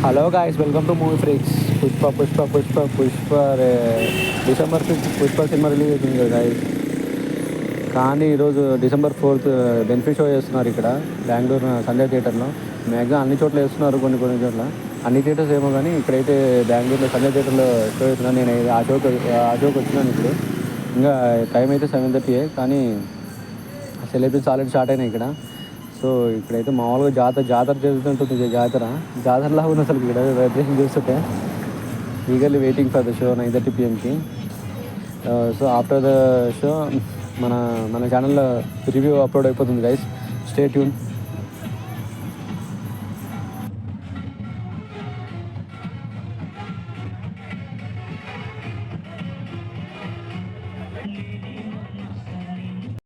Hello guys, welcome to movie freaks. Pushpa December 5th Pushpa cinema release అవుతుంది కదా guys. కానీ ఈరోజు December 4th బెనిఫిట్ షో చేస్తున్నారు ఇక్కడ బెంగళూరు సంజయ్ థియేటర్లో. మ్యాక్సిమం అన్ని చోట్ల వేస్తున్నారు, కొన్ని చోట్ల అన్ని థియేటర్స్ ఏమో, కానీ ఇక్కడైతే బెంగళూరులో సంజయ్ థియేటర్లో షో అవుతున్నాను. నేను ఆ షోకి వచ్చినాను ఇప్పుడు. ఇంకా టైం అయితే 7:30, కానీ సెలబ్రిటీస్ ఆల్రెడీ స్టార్ట్ అయినాయి ఇక్కడ. సో ఇక్కడైతే మామూలుగా జాతర జరుగుతుంటుంది. జాతరలా ఉంది అసలు ఇక్కడ వైబ్రేషన్ చూస్తుంటే. Eagerly waiting for the show 9:30 PM. So after the show మన ఛానల్లో రివ్యూ అప్లోడ్ అయిపోతుంది గైస్. Stay tune.